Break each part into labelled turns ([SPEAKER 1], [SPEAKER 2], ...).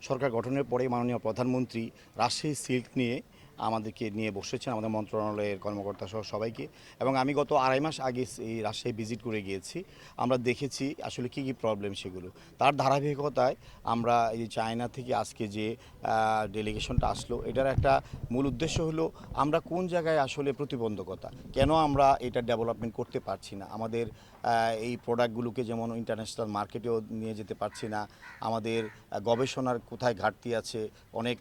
[SPEAKER 1] সরকার গঠনের পরে মাননীয় প্রধানমন্ত্রী রাজশাহী সিল্ক নিয়ে আমাদেরকে নিয়ে বসেছেন, আমাদের মন্ত্রণালয়ের কর্মকর্তা সহ সবাইকে। এবং আমি গত আড়াই মাস আগে এই রাজশাহী ভিজিট করে গিয়েছি। আমরা দেখেছি আসলে কী কী প্রবলেম সেগুলো। তার ধারাবাহিকতায় আমরা এই চায়না থেকে আজকে যে ডেলিগেশনটা আসলো, এটার একটা মূল উদ্দেশ্য হলো আমরা কোন জায়গায় আসলে প্রতিবন্ধকতা, কেন আমরা এটা ডেভেলপমেন্ট করতে পারছি না, আমাদের এই প্রোডাক্টগুলোকে যেমন ইন্টারন্যাশনাল মার্কেটেও নিয়ে যেতে পারছি না, আমাদের গবেষণার কোথায় ঘাটতি আছে, অনেক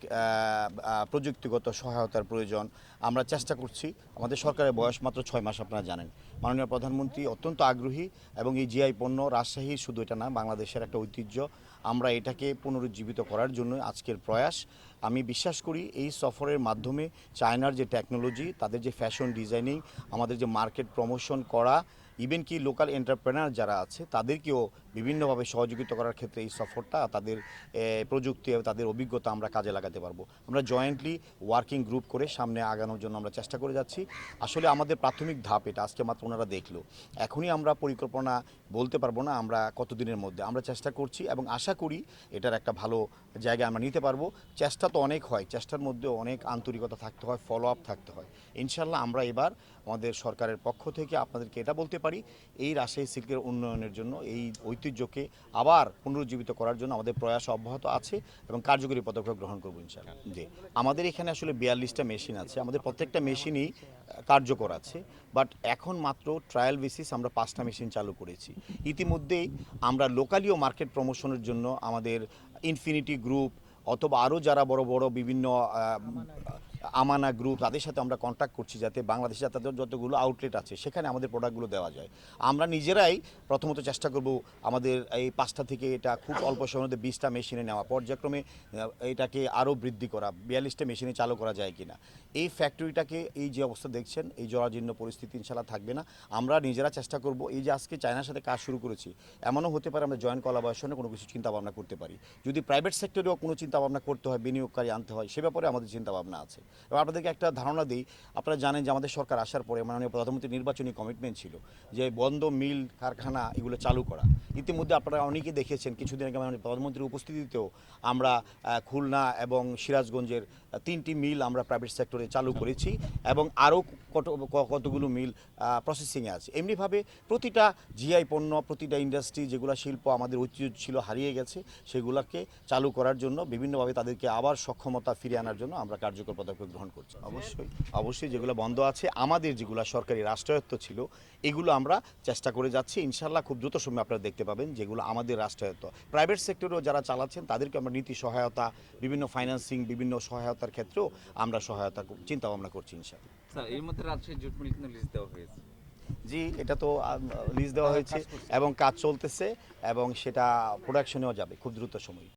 [SPEAKER 1] প্রযুক্তিগত সহায়তার প্রয়োজন। আমরা চেষ্টা করছি। আমাদের সরকারের বয়স মাত্র 6 মাস, আপনারা জানেন। মাননীয় প্রধানমন্ত্রী অত্যন্ত আগ্রহী এবং এই জিআই পণ্য রাজশাহী শুধু এটা না, বাংলাদেশের একটা ঐতিহ্য। আমরা এটাকে পুনরুজ্জীবিত করার জন্য আজকের প্রয়াস। আমি বিশ্বাস করি এই সফরের মাধ্যমে চায়নার যে টেকনোলজি, তাদের যে ফ্যাশন ডিজাইনিং, আমাদের যে মার্কেট প্রমোশন করা, ইভেন কি লোকাল এন্টারপ্রেনার যারা আছে তাদেরকেও বিভিন্নভাবে সহযোগিতা করার ক্ষেত্রে এই সফরটা তাদের প্রযুক্তি এবং তাদের অভিজ্ঞতা আমরা কাজে লাগাতে পারবো। আমরা জয়েন্টলি ওয়ার্কিং গ্রুপ করে সামনে আগানোর জন্য আমরা চেষ্টা করে যাচ্ছি। আসলে আমাদের প্রাথমিক ধাপ এটা, আজকে মাত্র ওনারা দেখলো। এখনই আমরা পরিকল্পনা বলতে পারবো না আমরা কতদিনের মধ্যে। আমরা চেষ্টা করছি এবং আশা করি এটার একটা ভালো জায়গায় আমরা নিতে পারবো। চেষ্টা তো অনেক হয়, চেষ্টার মধ্যে অনেক আন্তরিকতা থাকতে হয়, ফলো আপ থাকতে হয়। ইনশাল্লাহ আমরা এবার আমাদের সরকারের পক্ষ থেকে আপনাদেরকে এটা বলতে পারি, এই রাজশাহী সিল্কের উন্নয়নের জন্য, এই ঐতিহ্যকে আবার পুনরুজ্জীবিত করার জন্য আমাদের প্রয়াস অব্যাহত আছে এবং কার্যকরী পদক্ষেপ গ্রহণ করবো ইনশাআল্লাহ। জি, আমাদের এখানে আসলে 42টা মেশিন আছে, আমাদের প্রত্যেকটা মেশিনই কার্যকর আছে। বাট এখন মাত্র ট্রায়াল বেসিস আমরা 5টা মেশিন চালু করেছি। ইতিমধ্যেই আমরা লোকালিও মার্কেট প্রমোশনের জন্য আমাদের ইনফিনিটি গ্রুপ অথবা আরও যারা বড় বড় বিভিন্ন আমানা গ্রুপ, তাদের সাথে আমরা কন্ট্যাক্ট করছি যাতে বাংলাদেশে তাদের যতগুলো আউটলেট আছে সেখানে আমাদের প্রোডাক্টগুলো দেওয়া যায়। আমরা নিজেরাই প্রথমত চেষ্টা করব আমাদের এই 5টা থেকে এটা খুব অল্প সময়ের মধ্যে 20টা মেশিনে নেওয়া, পর্যায়ক্রমে এটাকে আরও বৃদ্ধি করা, 42টা মেশিনে চালু করা যায় কিনা। এই ফ্যাক্টরিটাকে এই যে অবস্থা দেখছেন, এই জরাজীর্ণ পরিস্থিতি ইনশাল্লাহ থাকবে না। আমরা নিজেরা চেষ্টা করব, এই যে আজকে চায়নার সাথে কাজ শুরু করেছি, এমনও হতে পারে আমরা জয়েন্ট কোলাবোরেশনে কোনো কিছু চিন্তাভাবনা করতে পারি। যদি প্রাইভেট সেক্টরেও কোনো চিন্তাভাবনা করতে হয়, বিনিয়োগকারী আনতে হয়, সে ব্যাপারে আমাদের চিন্তাভাবনা আছে। এবং আপনাদেরকে একটা ধারণা দিই, আপনারা জানেন যে আমাদের সরকার আসার পরে মাননীয় প্রধানমন্ত্রীর নির্বাচনী কমিটমেন্ট ছিল যে বন্ধ মিল কারখানা এগুলো চালু করা। ইতিমধ্যে আপনারা অনেকেই দেখেছেন, কিছুদিন আগে মাননীয় প্রধানমন্ত্রীর উপস্থিতিতেও আমরা খুলনা এবং সিরাজগঞ্জের 3টি মিল আমরা প্রাইভেট সেক্টরে চালু করেছি এবং আরও কতগুলো মিল প্রসেসিংয়ে আছে। এমনিভাবে প্রতিটা জিআই পণ্য, প্রতিটা ইন্ডাস্ট্রি যেগুলো শিল্প আমাদের ঐতিহ্য ছিল, হারিয়ে গেছে, সেগুলোকে চালু করার জন্য বিভিন্নভাবে তাদেরকে আবার সক্ষমতা ফিরিয়ে আনার জন্য আমরা কার্যকর পদক্ষেপ গ্রহণ করছি। অবশ্যই যেগুলো বন্ধ আছে, আমাদের যেগুলো সরকারি রাষ্ট্রায়ত্ত ছিল, এগুলো আমরা চেষ্টা করে যাচ্ছি। ইনশাল্লাহ খুব দ্রুত সময় আপনারা দেখতে পাবেন যেগুলো আমাদের রাষ্ট্রায়ত্ত। প্রাইভেট সেক্টরেও যারা চালাচ্ছেন তাদেরকে আমরা নীতি সহায়তা, বিভিন্ন ফাইন্যান্সিং, বিভিন্ন সহায়তার ক্ষেত্রেও আমরা সহায়তা চিন্তা ভাবনা করছি ইনশাল্লাহ।
[SPEAKER 2] স্যার, এর মধ্যে রাজশাহী জুট মিল কিন্তু লিজ দেওয়া হয়েছে।
[SPEAKER 1] জি, এটা তো লিজ দেওয়া হয়েছে এবং কাজ চলতেছে এবং সেটা প্রোডাকশনেও যাবে খুব দ্রুত সময়।